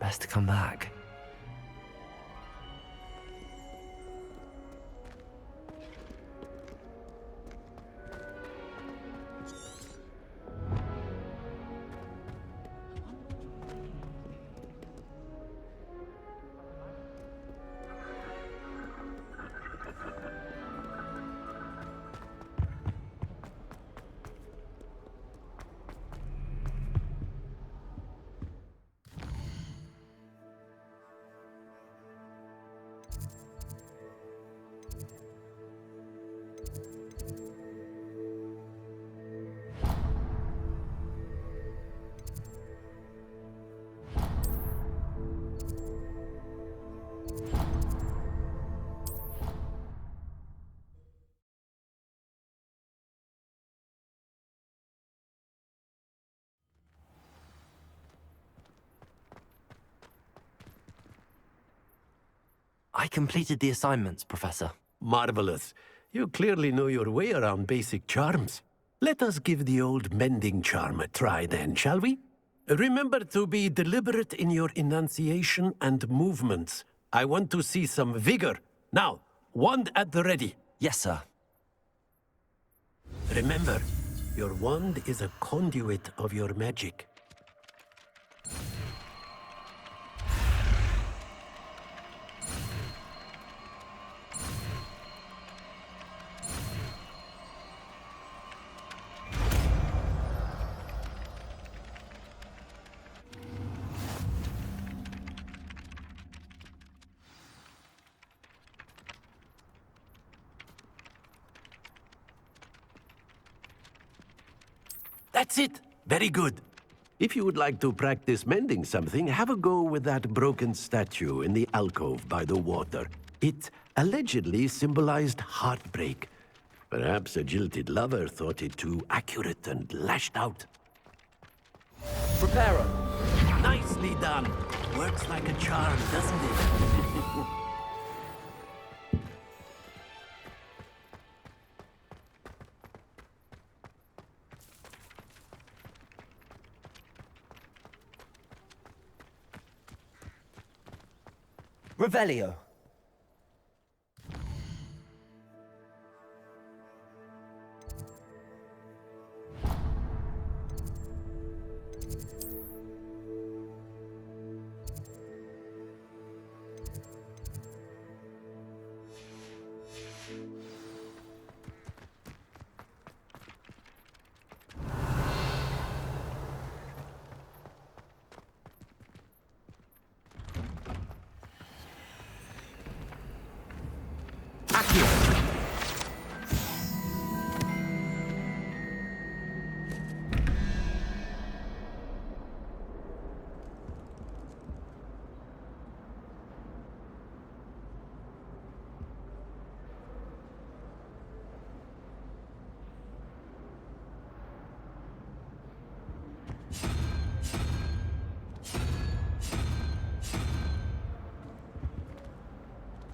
best to come back. I completed the assignments, Professor. Marvelous. You clearly know your way around basic charms. Let us give the old mending charm a try then, shall we? Remember to be deliberate in your enunciation and movements. I want to see some vigor. Now, wand at the ready. Yes, sir. Remember, your wand is a conduit of your magic. That's it! Very good. If you would like to practice mending something, have a go with that broken statue in the alcove by the water. It allegedly symbolized heartbreak. Perhaps a jilted lover thought it too accurate and lashed out. Reparo. Nicely done. Works like a charm, doesn't it? Revelio.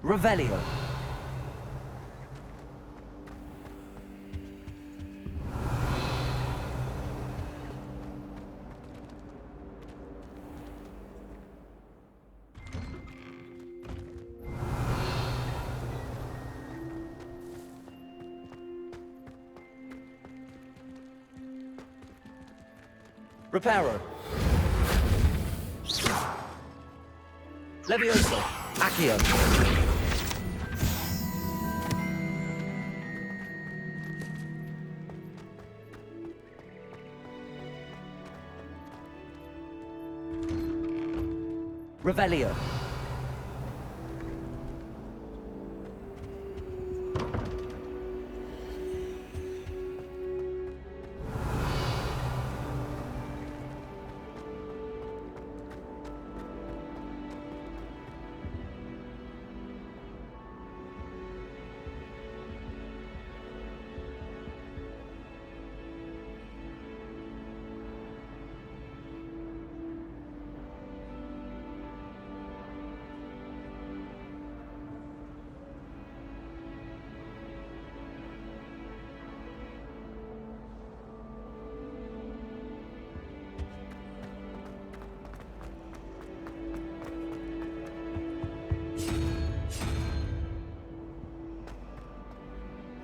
Revelio. Reparo. Levioso. Accio. Revelio.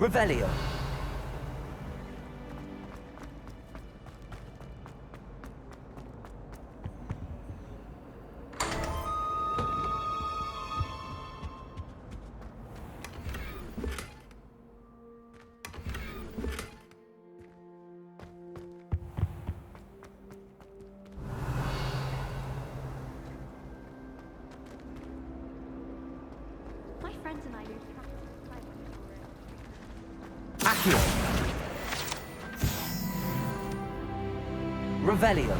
Revelio. My friends and I do practice time Accio. Revelio.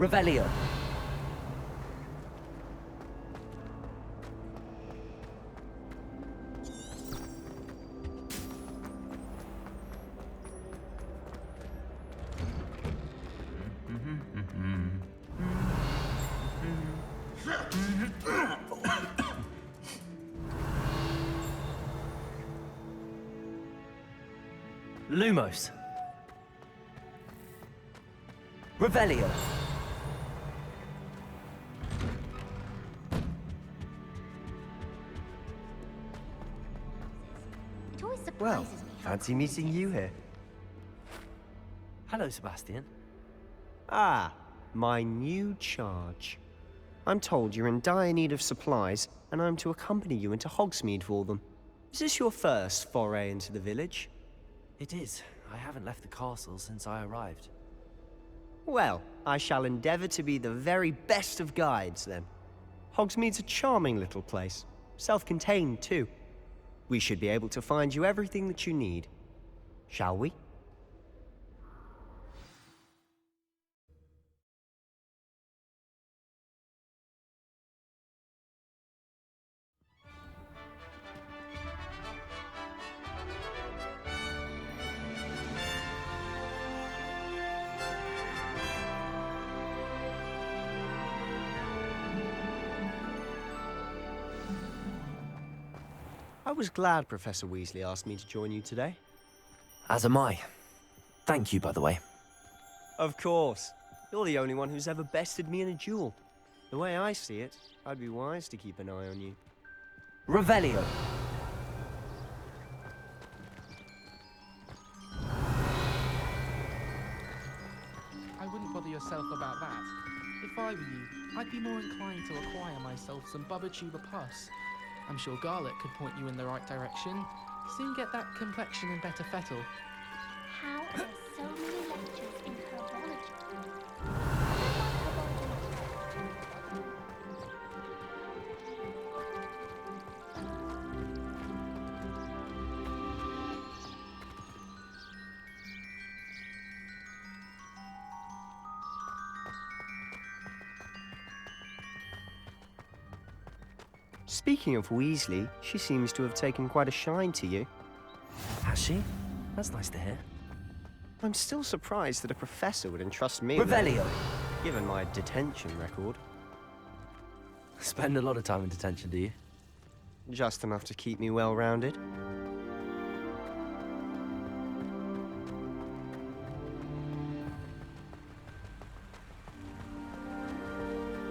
Revelio. Lumos. Revelio. It always Well, surprises me how fancy meeting you here. Hello, Sebastian. Ah, my new charge. I'm told you're in dire need of supplies, and I'm to accompany you into Hogsmeade for them. Is this your first foray into the village? It is. I haven't left the castle since I arrived. Well, I shall endeavor to be the very best of guides, then. Hogsmeade's a charming little place. Self-contained, too. We should be able to find you everything that you need. Shall we? I was glad Professor Weasley asked me to join you today. As am I. Thank you, by the way. Of course. You're the only one who's ever bested me in a duel. The way I see it, I'd be wise to keep an eye on you. Revelio. I wouldn't bother yourself about that. If I were you, I'd be more inclined to acquire myself some Bubba Tuber Plus. I'm sure Garlic could point you in the right direction. Soon get that complexion and better fettle. How are there so many lectures in herbology? Speaking of Weasley, she seems to have taken quite a shine to you. Has she? That's nice to hear. I'm still surprised that a professor would entrust me with it, Revelio. given my detention record. Spend a lot of time in detention, do you? Just enough to keep me well-rounded.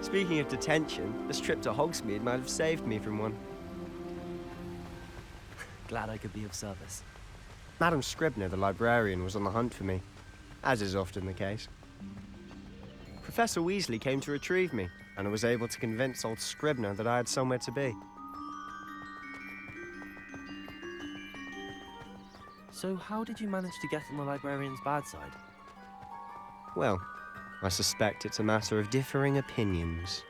Speaking of detention, this trip to Hogsmeade might have saved me from one. Glad I could be of service. Madam Scribner, the librarian, was on the hunt for me, as is often the case. Professor Weasley came to retrieve me, and I was able to convince old Scribner that I had somewhere to be. So how did you manage to get on the librarian's bad side? Well, I suspect it's a matter of differing opinions.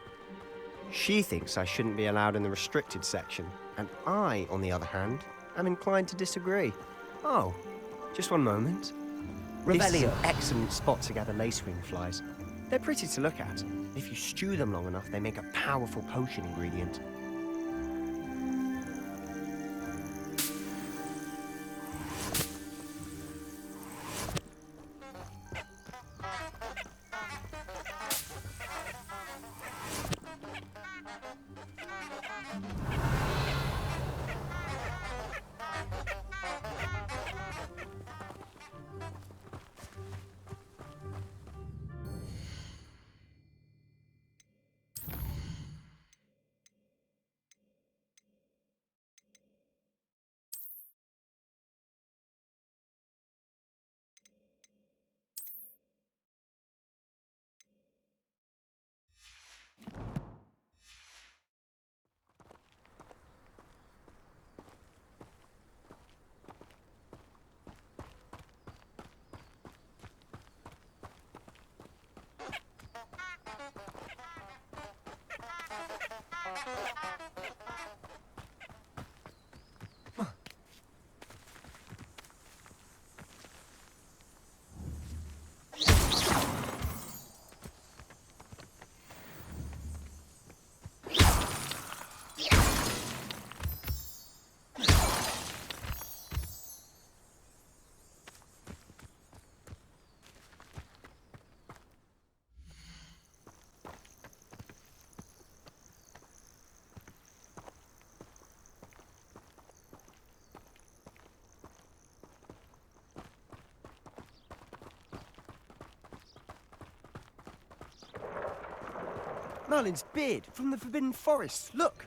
She thinks I shouldn't be allowed in the restricted section, and I, on the other hand, am inclined to disagree. Oh, just one moment. This is Revelio. an excellent spot to gather lacewing flies. They're pretty to look at. If you stew them long enough, they make a powerful potion ingredient. Merlin's beard from the Forbidden Forest. Look!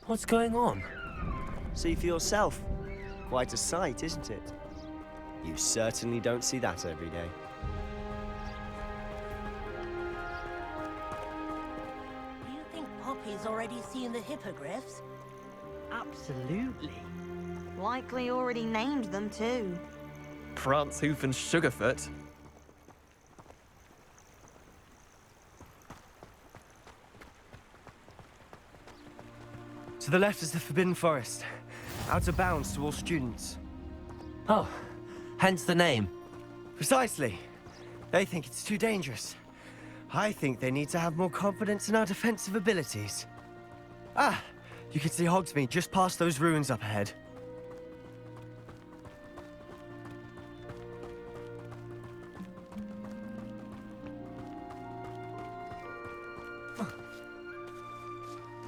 What's going on? See for yourself. Quite a sight, isn't it? You certainly don't see that every day. Do you think Poppy's already seen the hippogriffs? Absolutely. Likely already named them too. Prance, Hoof, and Sugarfoot. To the left is the Forbidden Forest. Out of bounds to all students. Oh, hence the name. Precisely. They think it's too dangerous. I think they need to have more confidence in our defensive abilities. Ah, you can see Hogsmeade just past those ruins up ahead.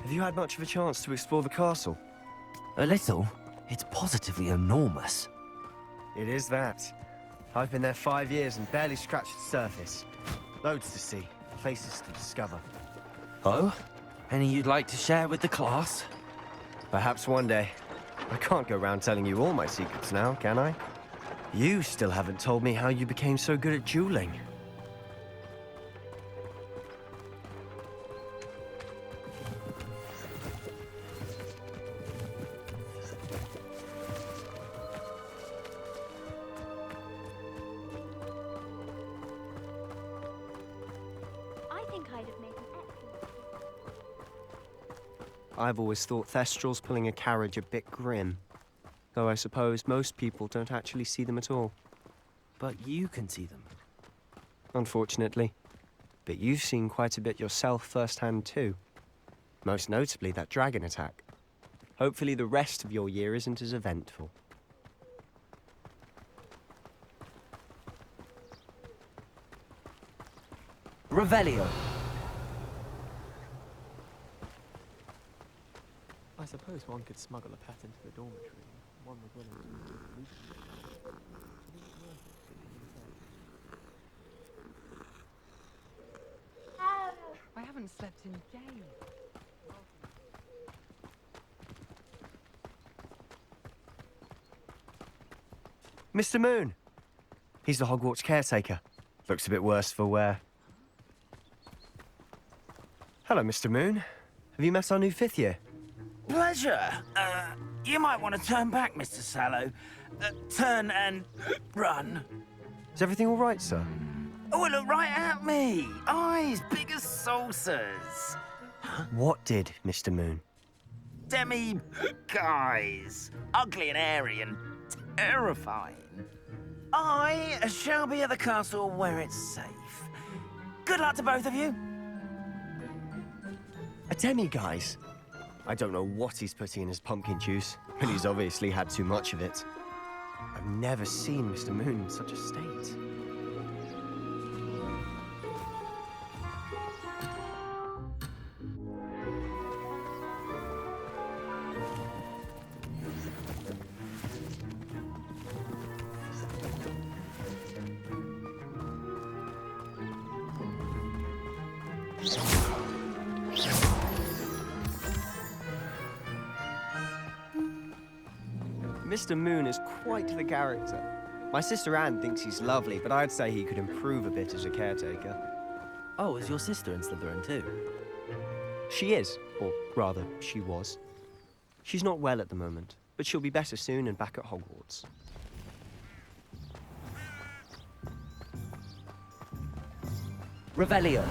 Have you had much of a chance to explore the castle? A little. It's positively enormous. It is that. I've been there 5 years and barely scratched the surface. Loads to see, places to discover. Oh? Any you'd like to share with the class? Perhaps one day. I can't go around telling you all my secrets now, can I? You still haven't told me how you became so good at dueling. I think I'd have made an excellent. I've always thought Thestrals pulling a carriage a bit grim. Though I suppose most people don't actually see them at all. But you can see them. Unfortunately. But you've seen quite a bit yourself firsthand too. Most notably that dragon attack. Hopefully the rest of your year isn't as eventful. Revelio. I suppose one could smuggle a pet into the dormitory. One was willing to. I haven't slept in days. Mr. Moon! He's the Hogwarts caretaker. Looks a bit worse for wear. Hello, Mr. Moon. Have you met our new 5th year? Pleasure. You might want to turn back, Mr. Sallow. Turn and run. Is everything all right, sir? Oh, look right at me. Eyes big as saucers. What did, Mr. Moon? Guys. Ugly and hairy and terrifying. I shall be at the castle where it's safe. Good luck to both of you. A demi-guise? I don't know what he's putting in his pumpkin juice, but he's obviously had too much of it. I've never seen Mr. Moon in such a state. Mr. Moon is quite the character. My sister Anne thinks he's lovely, but I'd say he could improve a bit as a caretaker. Oh, is your sister in Slytherin too? She is, or rather, she was. She's not well at the moment, but she'll be better soon and back at Hogwarts. Revelio.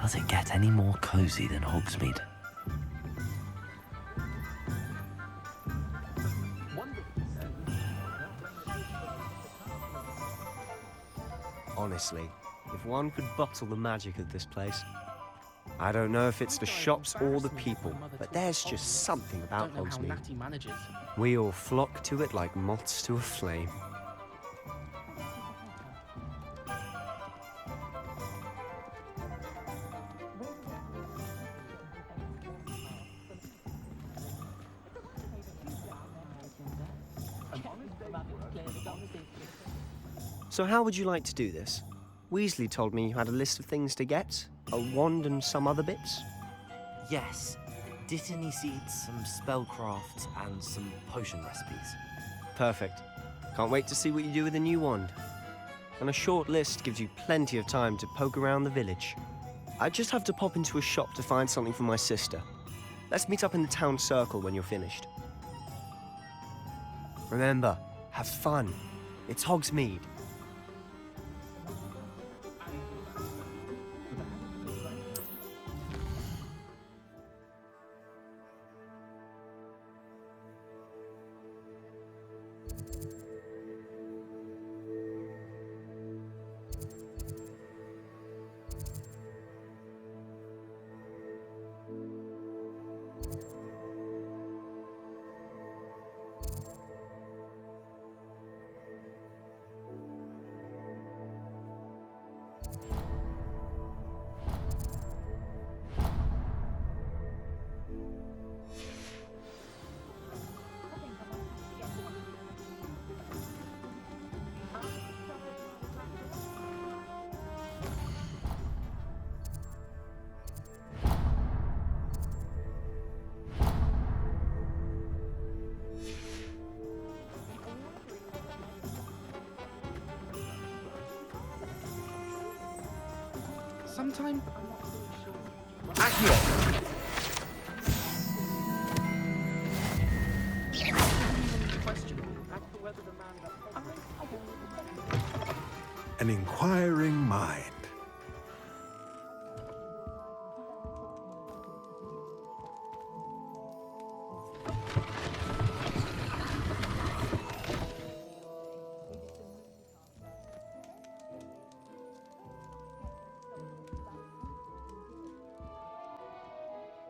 Does it get any more cozy than Hogsmeade? Honestly, if one could bottle the magic of this place. I don't know if it's the shops or the people, but there's just something about Don't know how Hogsmeade. Natty manages. We all flock to it like moths to a flame. So how would you like to do this? Weasley told me you had a list of things to get, a wand and some other bits. Yes. Dittany seeds, some spellcrafts, and some potion recipes. Perfect. Can't wait to see what you do with the new wand. And a short list gives you plenty of time to poke around the village. I just have to pop into a shop to find something for my sister. Let's meet up in the town circle when you're finished. Remember, have fun. It's Hogsmeade. sometime. Accio! An inquiring mind.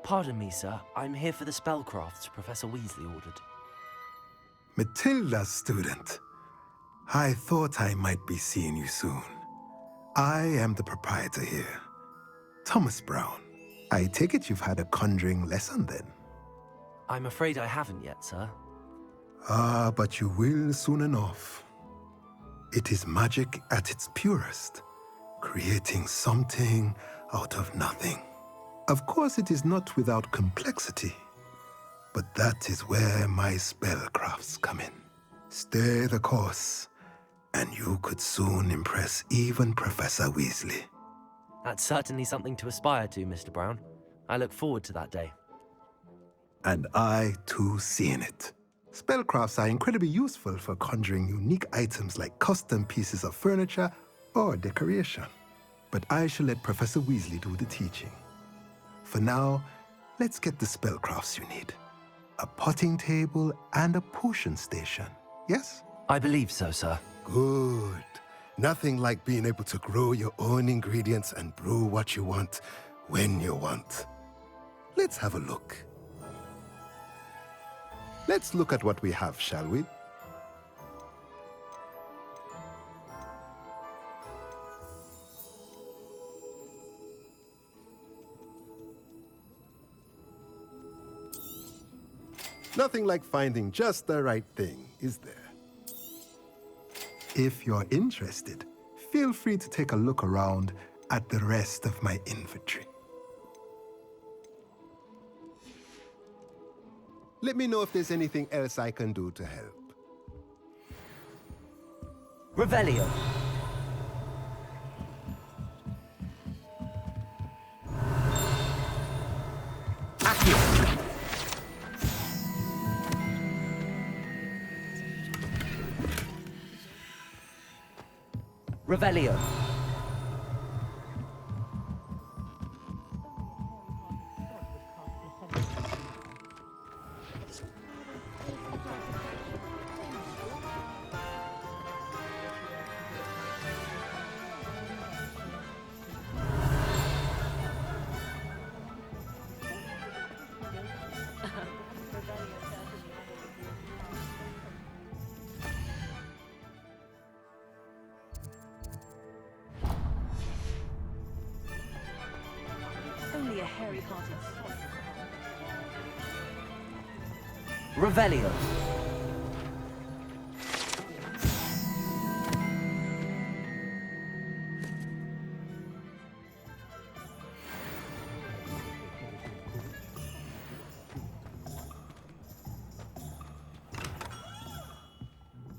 Pardon me, sir. I'm here for the spellcrafts Professor Weasley ordered. Matilda's student. I thought I might be seeing you soon. I am the proprietor here, Thomas Brown. I take it you've had a conjuring lesson then? I'm afraid I haven't yet, sir. Ah, but you will soon enough. It is magic at its purest, creating something out of nothing. Of course, it is not without complexity, but that is where my spellcrafts come in. Stay the course, and you could soon impress even Professor Weasley. That's certainly something to aspire to, Mr. Brown. I look forward to that day. And I, too, seeing it. Spellcrafts are incredibly useful for conjuring unique items like custom pieces of furniture or decoration. But I shall let Professor Weasley do the teaching. For now, let's get the spellcrafts you need. A potting table and a potion station, yes? I believe so, sir. Good. Nothing like being able to grow your own ingredients and brew what you want when you want. Let's have a look. Let's look at what we have, shall we? Nothing like finding just the right thing, is there? If you're interested, feel free to take a look around at the rest of my inventory. Let me know if there's anything else I can do to help. Revelio. Accio. Revelio. Only a hairy-hearted fool. Revelio.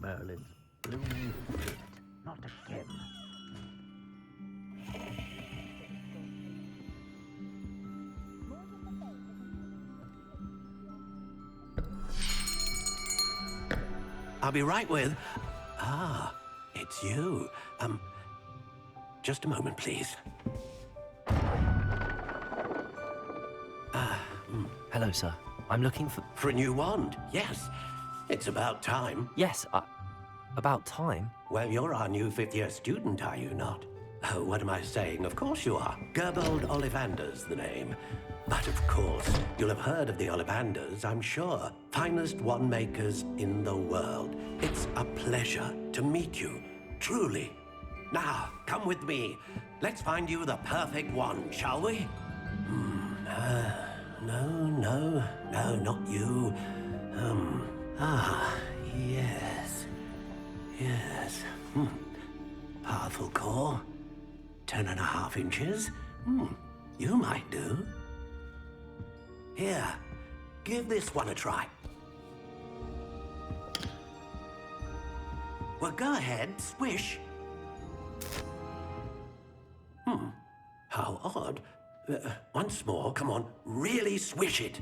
Merlin's blooming fruit. Not again. I'll be right with... Ah, it's you. Just a moment, please. Hello, sir. I'm looking for... For a new wand, yes. It's about time. Yes, about time. Well, you're our new fifth-year student, are you not? Oh, what am I saying? Of course you are. Gerbold Ollivander's the name. But of course, you'll have heard of the Ollivanders, I'm sure. Finest wand makers in the world. It's a pleasure to meet you, truly. Now, come with me. Let's find you the perfect wand, shall we? No, not you. Yes. Powerful core. 10.5 inches. You might do. Here, give this one a try. Well, go ahead, swish. Once more, come on, really swish it.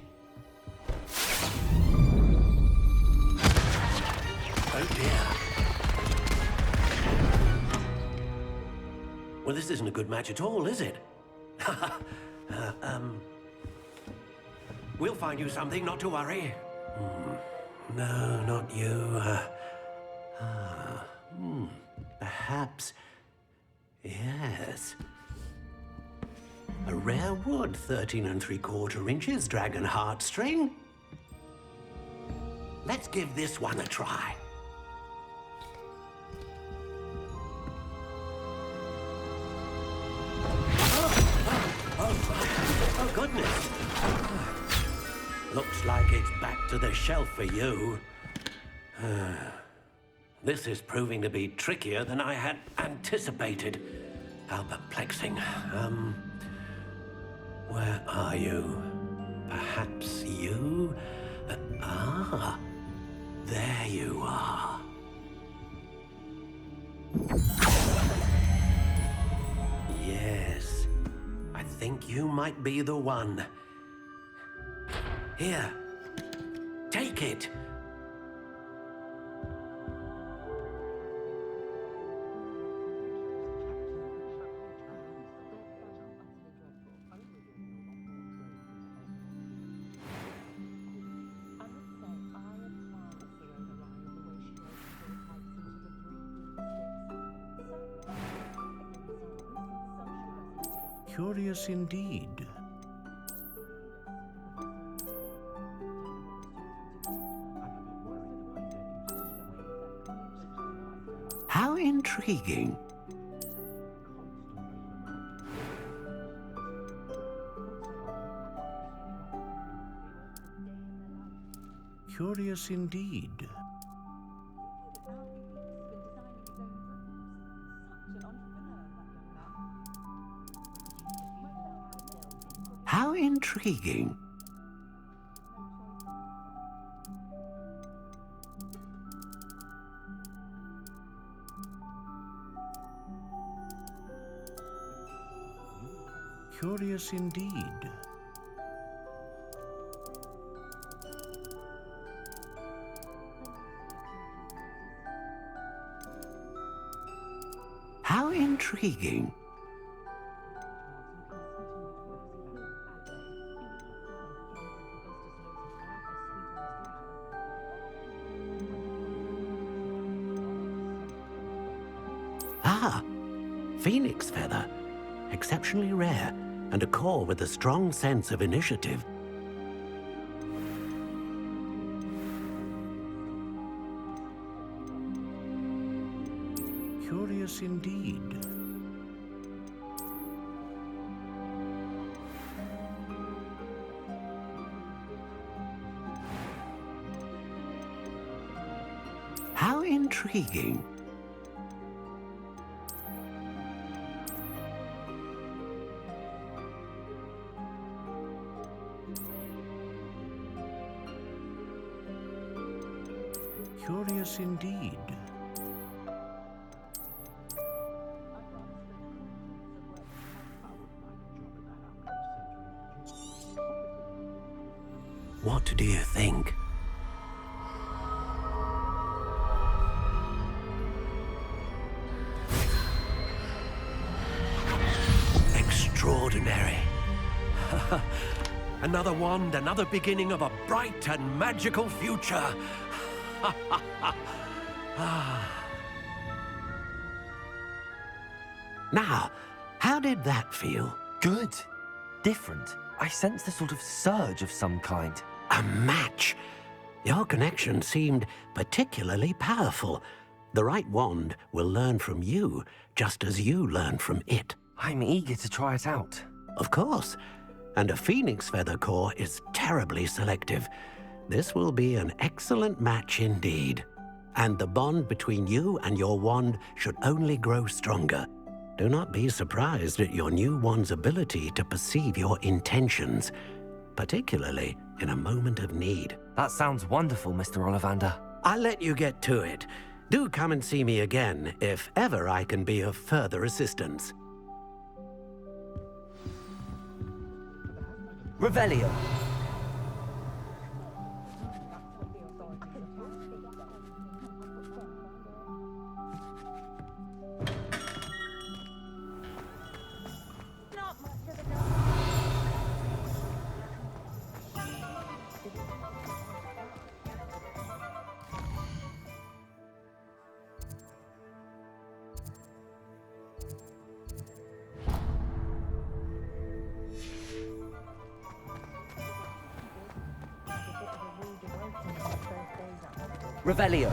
Oh dear. Well, this isn't a good match at all, is it? We'll find you something, not to worry. No, not you. Perhaps. Yes. A rare wood, 13 3/4 inches, dragon heartstring. Let's give this one a try. Oh, goodness. Looks like it's back to the shelf for you. This is proving to be trickier than I had anticipated. How perplexing. Where are you? Perhaps you? There you are. Yes, I think you might be the one. Here, take it. Curious indeed. How intriguing. Curious indeed. How intriguing. Curious indeed. How intriguing. Ah, phoenix feather. Exceptionally rare, and a core with a strong sense of initiative. Curious indeed. How intriguing. Curious indeed. What do you think? Extraordinary. Another wand, another beginning of a bright and magical future. Now, how did that feel? Good. Different. I sensed a sort of surge of some kind. A match. Your connection seemed particularly powerful. The right wand will learn from you, just as you learn from it. I'm eager to try it out. Of course. And a phoenix feather core is terribly selective. This will be an excellent match indeed. And the bond between you and your wand should only grow stronger. Do not be surprised at your new wand's ability to perceive your intentions, particularly in a moment of need. That sounds wonderful, Mr. Ollivander. I'll let you get to it. Do come and see me again if ever I can be of further assistance. Revelio. Revelio.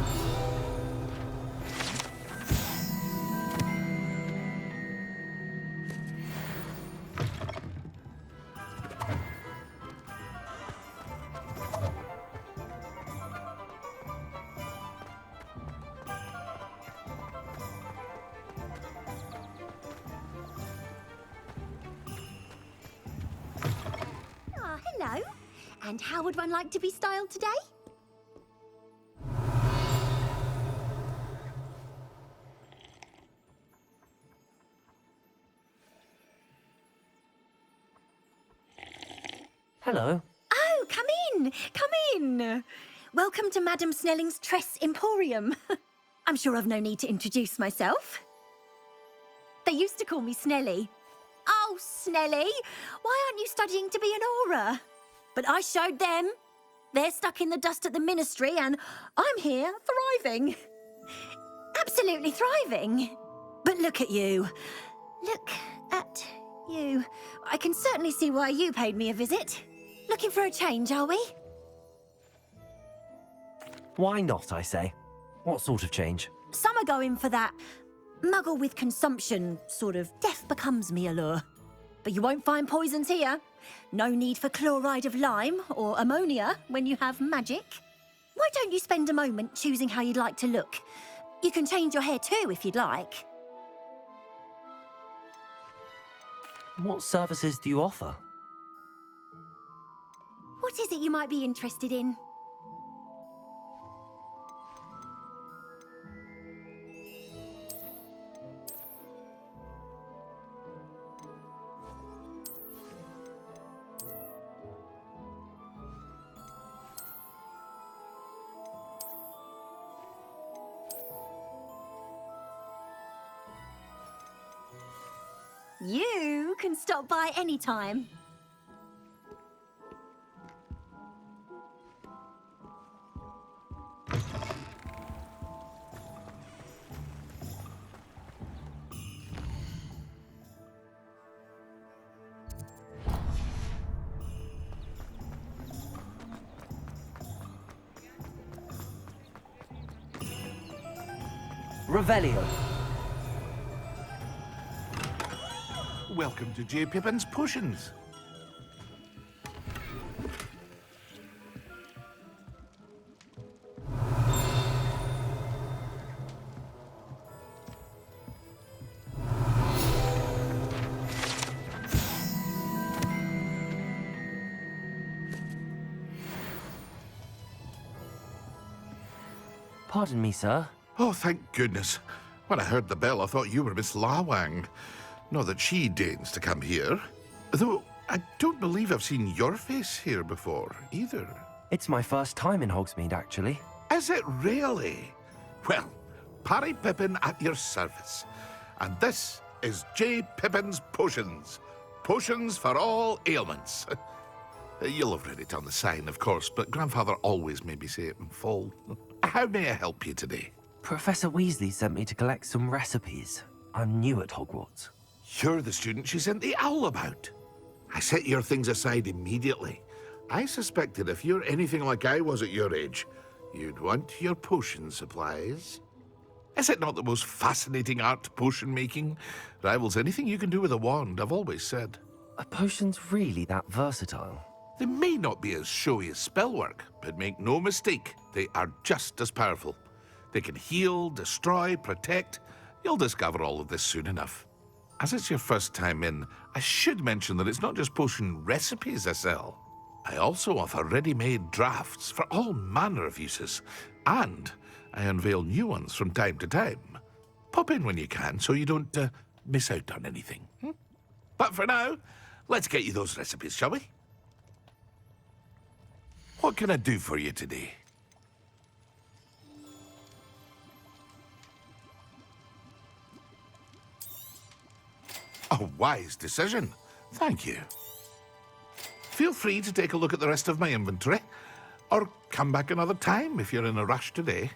Ah, hello. And how would one like to be styled today? Hello. Oh, come in. Come in. Welcome to Madam Snelling's Tress Emporium. I'm sure I've no need to introduce myself. They used to call me Snelly. Oh, Snelly, why aren't you studying to be an aura? But I showed them. They're stuck in the dust at the ministry and I'm here thriving. Absolutely thriving. But look at you. Look at you. I can certainly see why you paid me a visit. Looking for a change, are we? Why not, I say? What sort of change? Some are going for that muggle with consumption, sort of death becomes me allure. But you won't find poisons here. No need for chloride of lime or ammonia when you have magic. Why don't you spend a moment choosing how you'd like to look? You can change your hair too if you'd like. What services do you offer? What is it you might be interested in? You can stop by anytime. Revelio. Welcome to J. Pippin's Potions. Pardon me, sir. Oh, thank goodness. When I heard the bell, I thought you were Miss Lawang. Not that she deigns to come here. Though I don't believe I've seen your face here before, either. It's my first time in Hogsmeade, actually. Is it really? Well, Parry Pippin at your service. And this is J. Pippin's Potions. Potions for all ailments. You'll have read it on the sign, of course, but Grandfather always made me say it in full. How may I help you today? Professor Weasley sent me to collect some recipes. I'm new at Hogwarts. You're the student she sent the owl about. I set your things aside immediately. I suspected if you're anything like I was at your age, you'd want your potion supplies. Is it not the most fascinating art, potion making? Rivals anything you can do with a wand, I've always said. Are potions really that versatile? They may not be as showy as spellwork, but make no mistake, they are just as powerful. They can heal, destroy, protect. You'll discover all of this soon enough. As it's your first time in, I should mention that it's not just potion recipes I sell. I also offer ready-made drafts for all manner of uses, and I unveil new ones from time to time. Pop in when you can so you don't miss out on anything. But for now, let's get you those recipes, shall we? What can I do for you today? A wise decision. Thank you. Feel free to take a look at the rest of my inventory, or come back another time if you're in a rush today.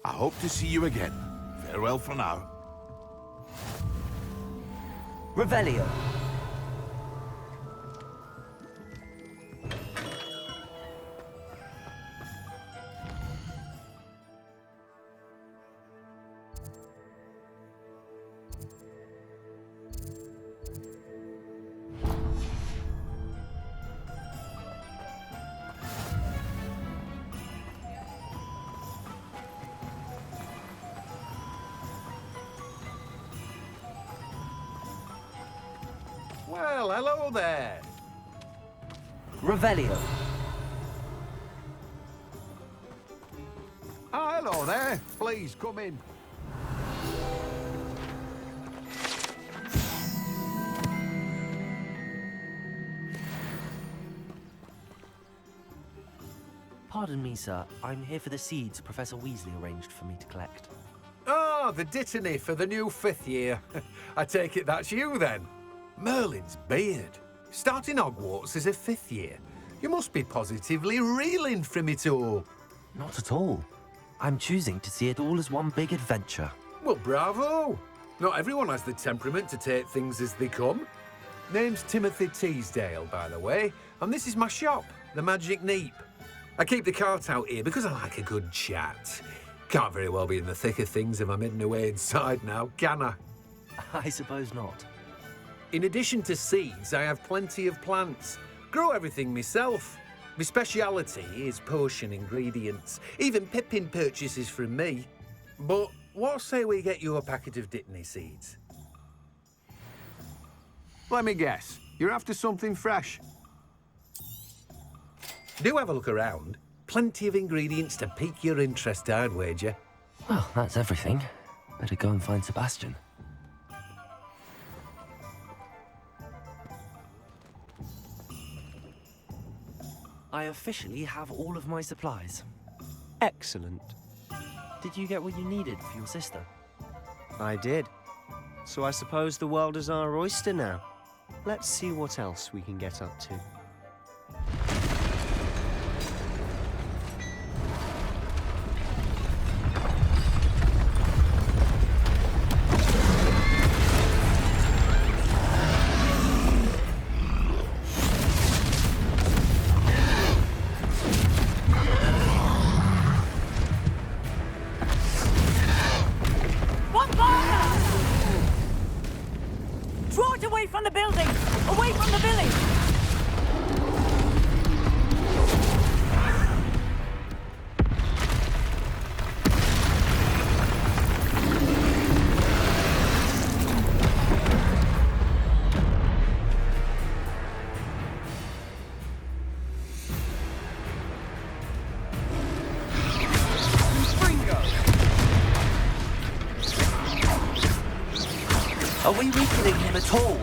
I hope to see you again. Farewell for now. Revelio. Well, hello there. Revelio. Hello there. Please come in. Pardon me, sir. I'm here for the seeds Professor Weasley arranged for me to collect. Oh, the dittany for the new 5th year. I take it that's you then. Merlin's beard. Starting Hogwarts as a 5th year. You must be positively reeling from it all. Not at all. I'm choosing to see it all as one big adventure. Well, bravo. Not everyone has the temperament to take things as they come. Name's Timothy Teasdale, by the way, and this is my shop, the Magic Neep. I keep the cart out here because I like a good chat. Can't very well be in the thick of things if I'm hidden away inside now, can I? I suppose not. In addition to seeds, I have plenty of plants. Grow everything myself. My speciality is potion ingredients. Even Pippin purchases from me. But what say we get you a packet of Dittany seeds? Let me guess. You're after something fresh. Do have a look around. Plenty of ingredients to pique your interest, I'd wager. Well, that's everything. Better go and find Sebastian. I officially have all of my supplies. Excellent. Did you get what you needed for your sister? I did. So I suppose the world is our oyster now. Let's see what else we can get up to. Draw it away from the building! Away from the village! Are we weakening him at all?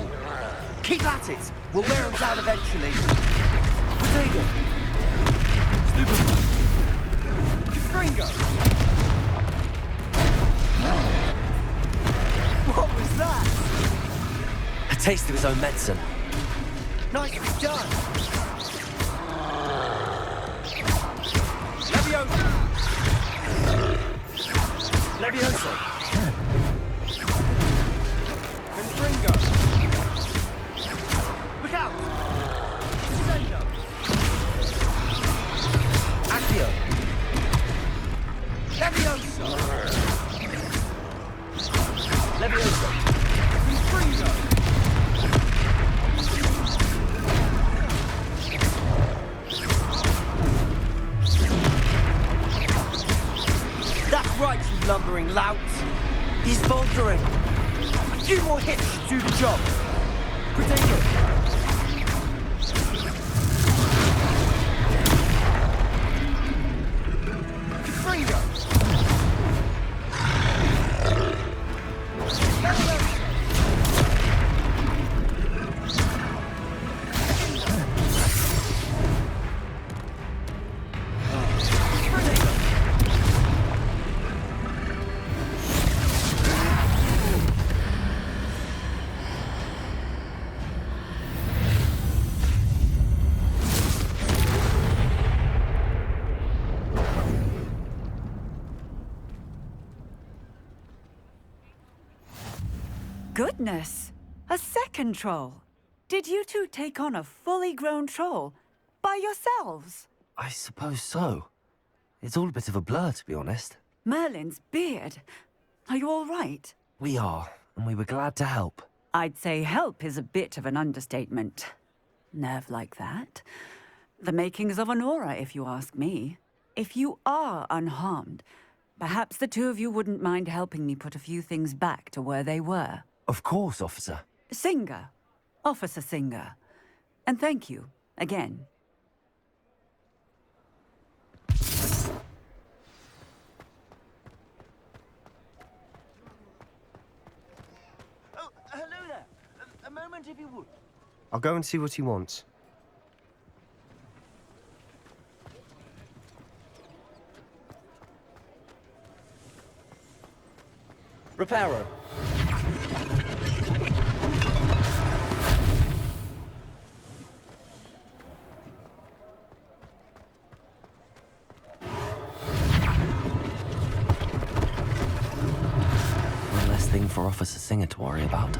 Keep at it! We'll wear him down eventually. Potato! Gringo! What was that? A taste of his own medicine. Nicely done! Leviosa! Leviosa! Gringo! Look out! Sendo! Accio! Leviosa! Leviosa! Gringo! That's right, you lumbering lout! He's faltering! A few more hits should do the job! Potato! Gringo! goodness! A second troll. Did you two take on a fully grown troll by yourselves? I suppose so. It's all a bit of a blur, to be honest. Merlin's beard. Are you all right? We are, and we were glad to help. I'd say help is a bit of an understatement. Nerve like that. The makings of an aura, if you ask me. If you are unharmed, perhaps the two of you wouldn't mind helping me put a few things back to where they were. Of course, officer. Singer. Officer Singer. And thank you, again. Oh, hello there. A moment, if you would. I'll go and see what he wants. Reparo. One less thing for Officer Singer to worry about.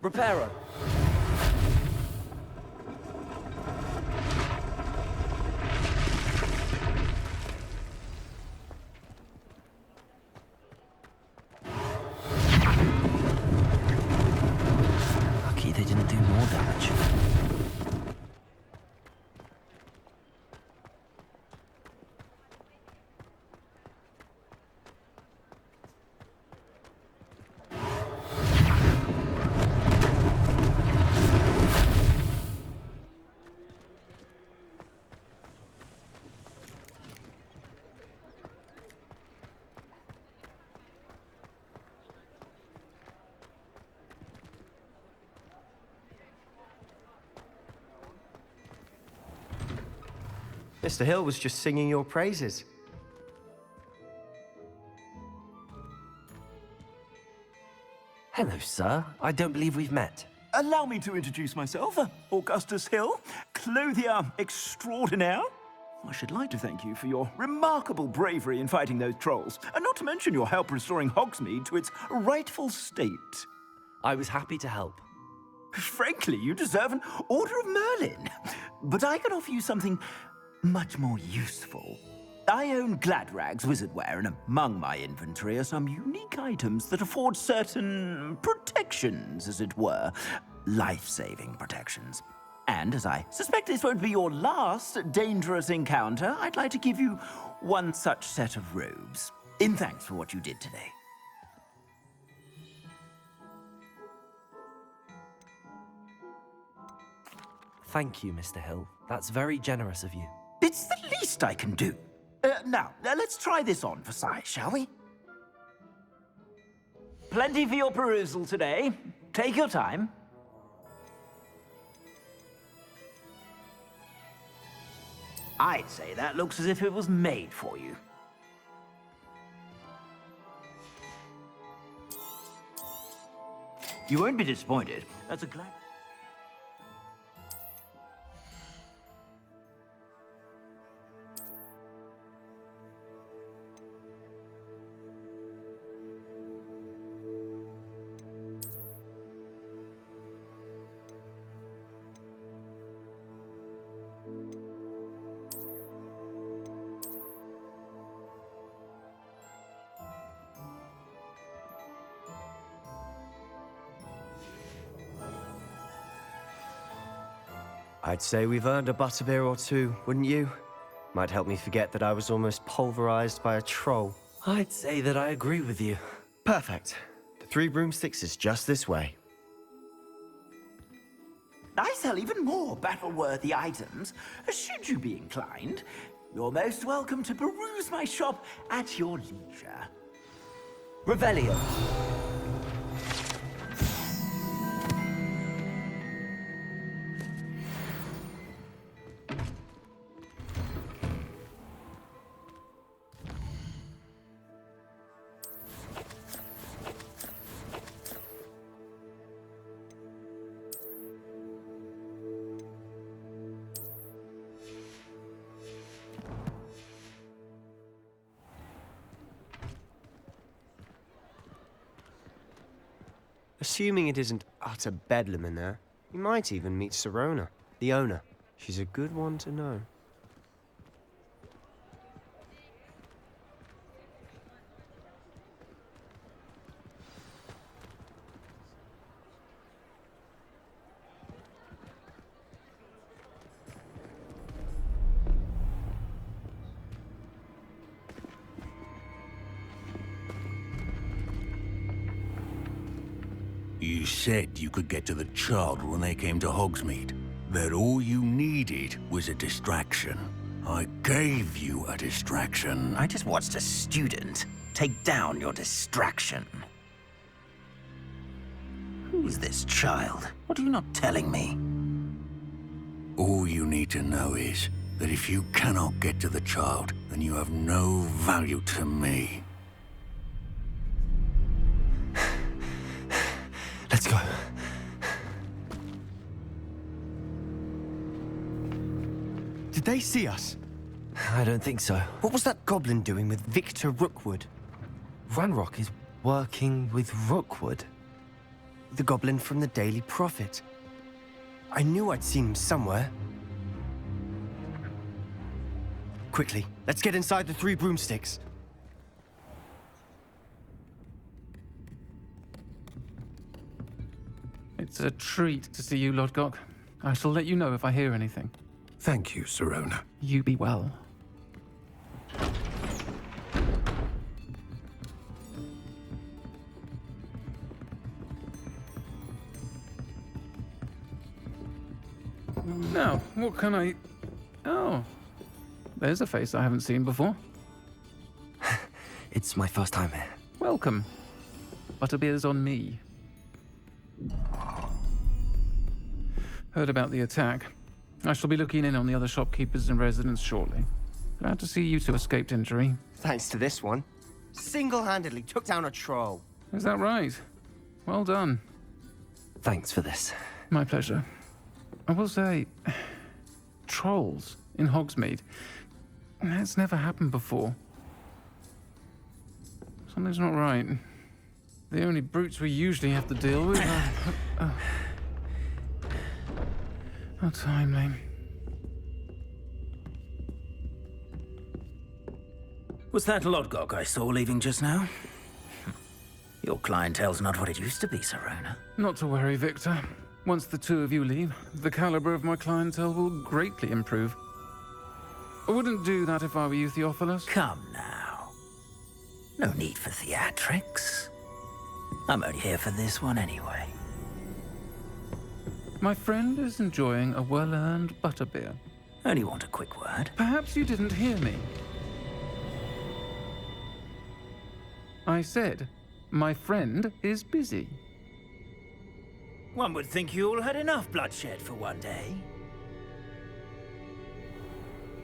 Reparo. Lucky they didn't do more damage. Mr. Hill was just singing your praises. Hello, sir. I don't believe we've met. Allow me to introduce myself, Augustus Hill, clothier extraordinaire. I should like to thank you for your remarkable bravery in fighting those trolls, and not to mention your help restoring Hogsmeade to its rightful state. I was happy to help. Frankly, you deserve an Order of Merlin. But I can offer you something much more useful. I own Gladrag's wizardware, and among my inventory are some unique items that afford certain protections, as it were. Life-saving protections. And as I suspect this won't be your last dangerous encounter, I'd like to give you one such set of robes, in thanks for what you did today. Thank you, Mr. Hill. That's very generous of you. It's the least I can do. Now, let's try this on for size, shall we? Plenty for your perusal today. Take your time. I'd say that looks as if it was made for you. You won't be disappointed. That's a glad... I'd say we've earned a butterbeer or two, wouldn't you? Might help me forget that I was almost pulverized by a troll. I'd say that I agree with you. Perfect. The 3 broomsticks is just this way. I sell even more battle-worthy items. Should you be inclined, you're most welcome to peruse my shop at your leisure. Revelio. Assuming it isn't utter bedlam in there, you might even meet Sirona, the owner. She's a good one to know. You said you could get to the child when they came to Hogsmeade. That all you needed was a distraction. I gave you a distraction. I just watched a student take down your distraction. Who's this child? What are you not telling me? All you need to know is that if you cannot get to the child, then you have no value to me. Let's go. Did they see us? I don't think so. What was that goblin doing with Victor Rookwood? Ranrock is working with Rookwood. The goblin from the Daily Prophet. I knew I'd seen him somewhere. Quickly, let's get inside the 3 broomsticks. It's a treat to see you, Lodgok. I shall let you know if I hear anything. Thank you, Sirona. You be well. Now, what can I... Oh, there's a face I haven't seen before. It's my first time here. Welcome. Butterbeer's on me. Heard about the attack. I shall be looking in on the other shopkeepers and residents shortly. Glad to see you two escaped injury. Thanks to this one. Single-handedly took down a troll. Is that right? Well done. Thanks for this. My pleasure. I will say, trolls in Hogsmeade. That's never happened before. Something's not right. The only brutes we usually have to deal with are... How timely. Was that Lodgok I saw leaving just now? Your clientele's not what it used to be, Sirona. Not to worry, Victor. Once the 2 of you leave, the caliber of my clientele will greatly improve. I wouldn't do that if I were you, Theophilus. Come now. No need for theatrics. I'm only here for this one anyway. My friend is enjoying a well-earned butterbeer. Only want a quick word. Perhaps you didn't hear me. I said, my friend is busy. One would think you all had enough bloodshed for one day.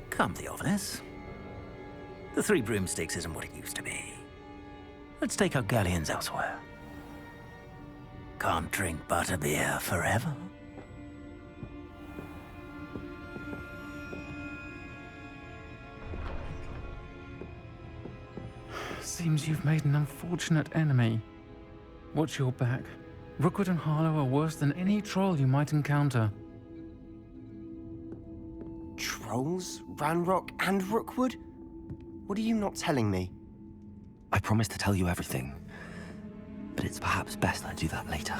Come, Theophilus. The 3 broomsticks isn't what it used to be. Let's take our galleons elsewhere. Can't drink butterbeer forever. Seems you've made an unfortunate enemy. Watch your back. Rookwood and Harlow are worse than any troll you might encounter. Trolls? Ranrock and Rookwood? What are you not telling me? I promise to tell you everything, but it's perhaps best I do that later.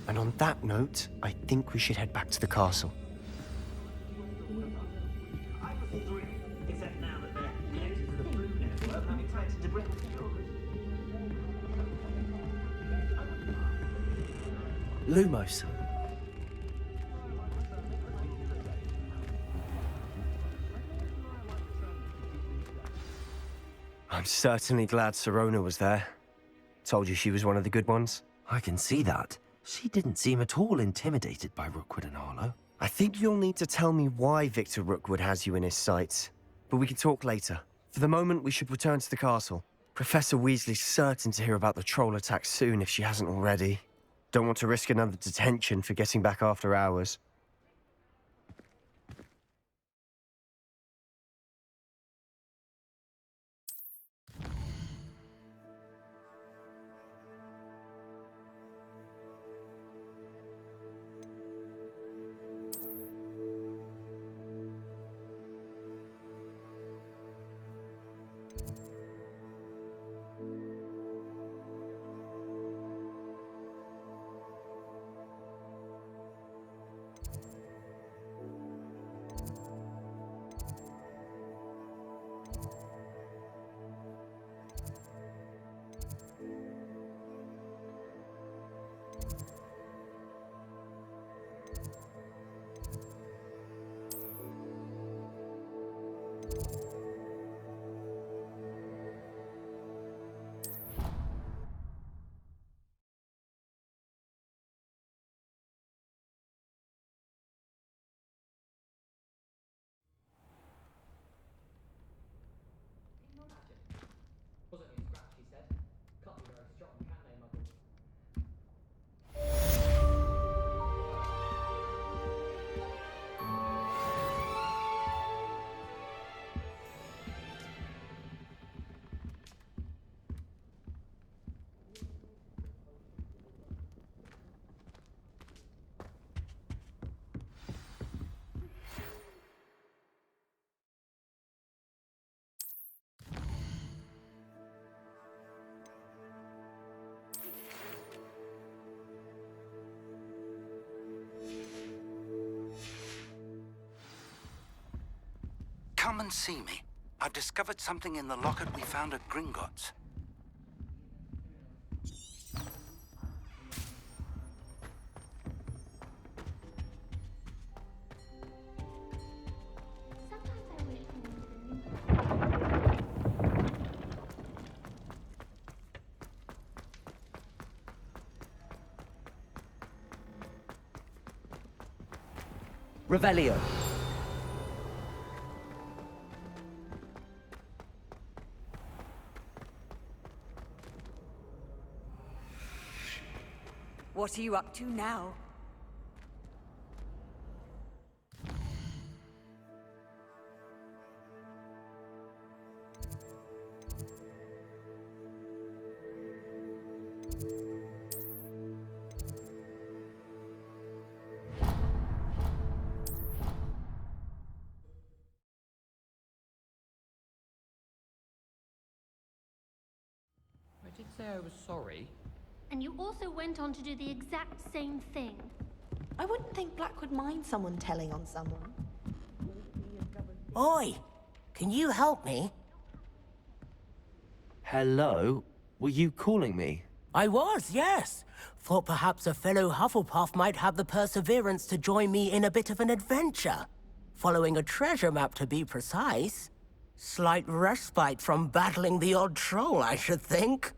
And on that note, I think we should head back to the castle. Lumos. I'm certainly glad Sirona was there. Told you she was one of the good ones. I can see that. She didn't seem at all intimidated by Rookwood and Harlow. I think you'll need to tell me why Victor Rookwood has you in his sights. But we can talk later. For the moment, we should return to the castle. Professor Weasley's certain to hear about the troll attack soon if she hasn't already. Don't want to risk another detention for getting back after hours. come and see me. I've discovered something in the locket we found at Gringotts. Revelio. What are you up to now? I did say I was sorry. And you also went on to do the exact same thing. I wouldn't think Black would mind someone telling on someone. Oi! Can you help me? Hello? Were you calling me? I was, yes. Thought perhaps a fellow Hufflepuff might have the perseverance to join me in a bit of an adventure. Following a treasure map, to be precise. Slight respite from battling the odd troll, I should think.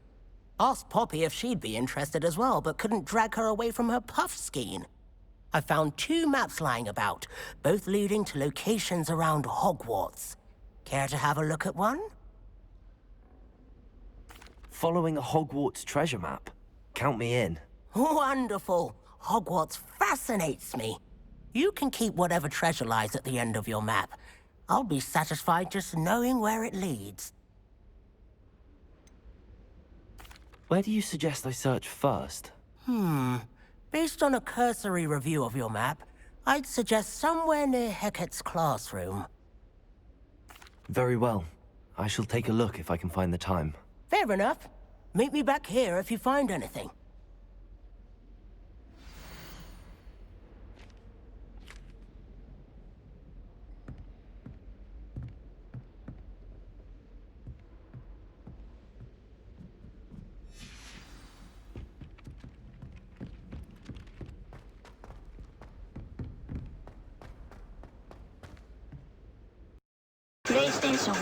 Asked Poppy if she'd be interested as well, but couldn't drag her away from her puff skein. I found 2 maps lying about, both leading to locations around Hogwarts. Care to have a look at one? Following a Hogwarts treasure map? Count me in. Wonderful. Hogwarts fascinates me. You can keep whatever treasure lies at the end of your map. I'll be satisfied just knowing where it leads. Where do you suggest I search first? Based on a cursory review of your map, I'd suggest somewhere near Hecat's classroom. Very well. I shall take a look if I can find the time. Fair enough. Meet me back here if you find anything. PlayStation